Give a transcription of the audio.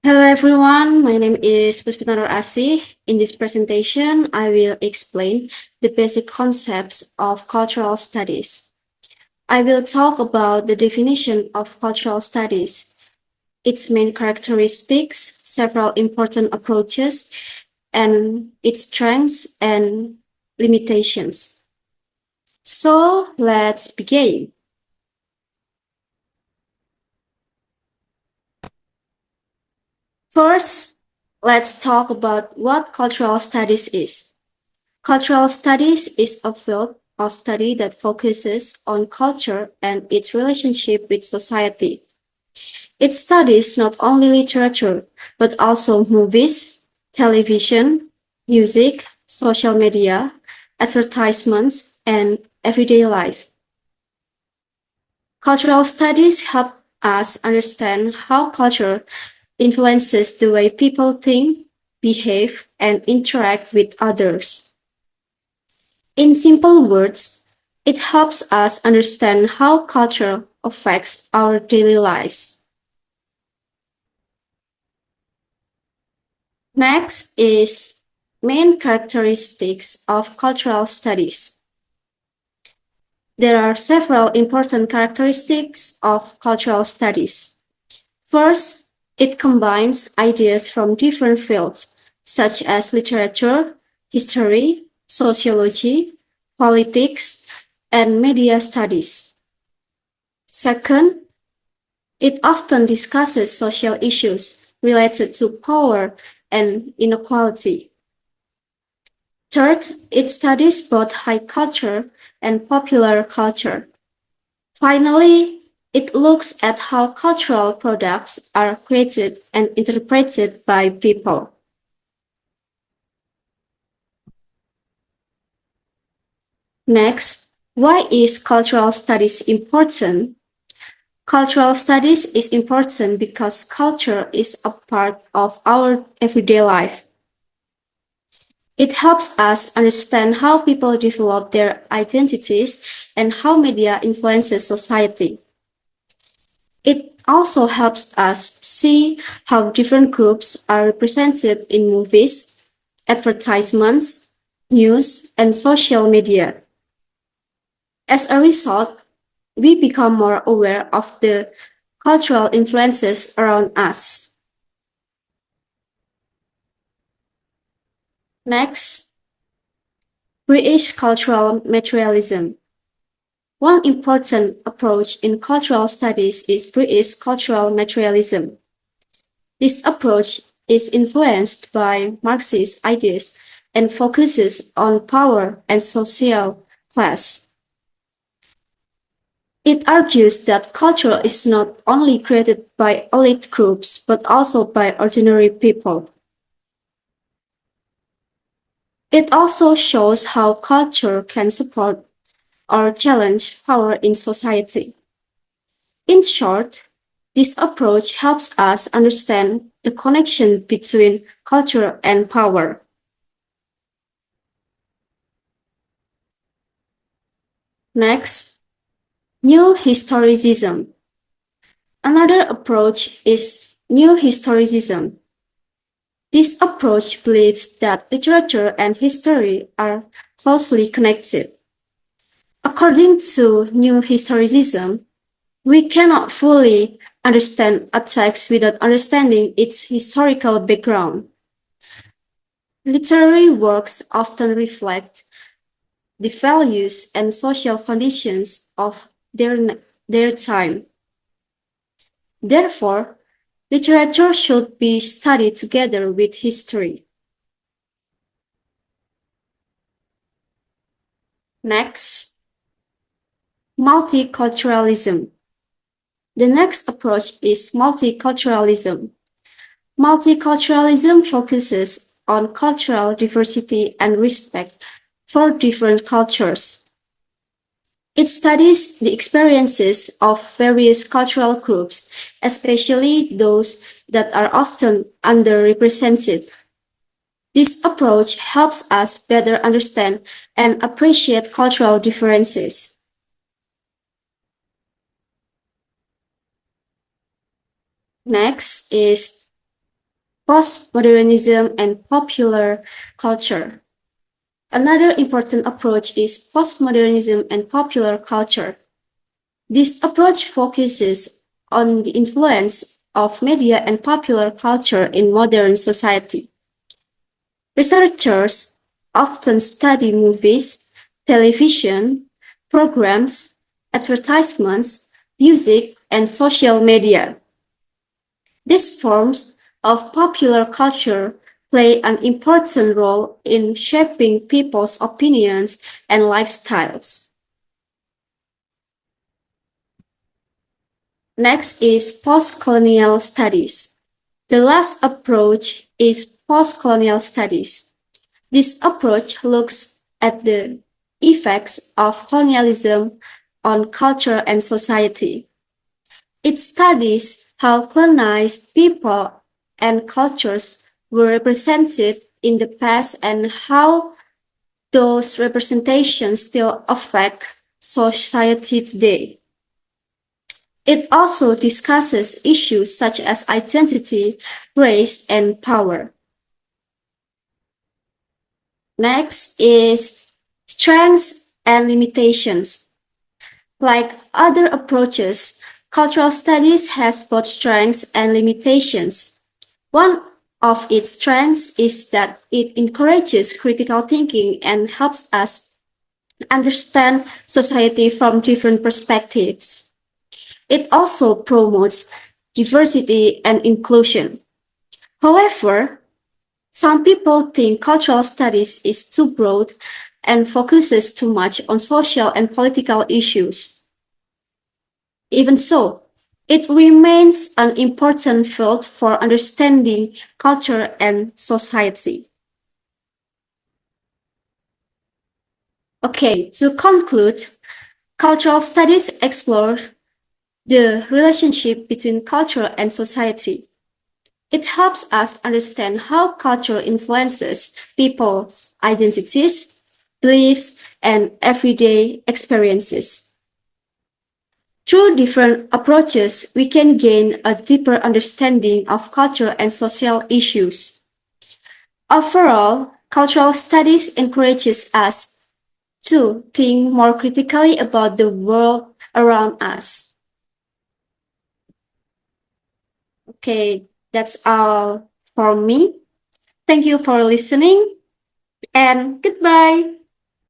Hello everyone, my name is Puspita Nurasih. In this presentation, I will explain the basic concepts of cultural studies. I will talk about the definition of cultural studies, its main characteristics, several important approaches, and its strengths and limitations. So let's begin. First, let's talk about what cultural studies is. Cultural studies is a field of study that focuses on culture and its relationship with society. It studies not only literature, but also movies, television, music, social media, advertisements, and everyday life. Cultural studies help us understand how culture influences the way people think, behave, and interact with others. In simple words, it helps us understand how culture affects our daily lives. Next is main characteristics of cultural studies. There are several important characteristics of cultural studies. First, it combines ideas from different fields, such as literature, history, sociology, politics, and media studies. Second, it often discusses social issues related to power and inequality. Third, it studies both high culture and popular culture. Finally, it looks at how cultural products are created and interpreted by people. Next, why is cultural studies important? Cultural studies is important because culture is a part of our everyday life. It helps us understand how people develop their identities and how media influences society. It also helps us see how different groups are represented in movies, advertisements, news, and social media. As a result, we become more aware of the cultural influences around us. Next, British cultural materialism. One important approach in cultural studies is British cultural materialism. This approach is influenced by Marxist ideas and focuses on power and social class. It argues that culture is not only created by elite groups, but also by ordinary people. It also shows how culture can support or challenge power in society. In short, this approach helps us understand the connection between culture and power. Next, New Historicism. Another approach is New Historicism. This approach believes that literature and history are closely connected. According to New Historicism, we cannot fully understand a text without understanding its historical background. Literary works often reflect the values and social conditions of their time. Therefore, literature should be studied together with history. Next, multiculturalism. The next approach is multiculturalism. Multiculturalism focuses on cultural diversity and respect for different cultures. It studies the experiences of various cultural groups, especially those that are often underrepresented. This approach helps us better understand and appreciate cultural differences. Next is postmodernism, and popular culture. Another important approach is postmodernism and popular culture. This approach focuses on the influence of media and popular culture in modern society. Researchers often study movies, television, programs, advertisements, music, and social media. These forms of popular culture play an important role in shaping people's opinions and lifestyles. Next is post-colonial studies. The last approach is post-colonial studies. This approach looks at the effects of colonialism on culture and society. It studies how colonized people and cultures were represented in the past and how those representations still affect society today. It also discusses issues such as identity, race, and power. Next is strengths and limitations. Like other approaches, cultural studies has both strengths and limitations. One of its strengths is that it encourages critical thinking and helps us understand society from different perspectives. It also promotes diversity and inclusion. However, some people think cultural studies is too broad and focuses too much on social and political issues. Even so, it remains an important field for understanding culture and society. Okay, to conclude, cultural studies explore the relationship between culture and society. It helps us understand how culture influences people's identities, beliefs, and everyday experiences. Through different approaches, we can gain a deeper understanding of culture and social issues. Overall, cultural studies encourages us to think more critically about the world around us. Okay, that's all for me. Thank you for listening and goodbye.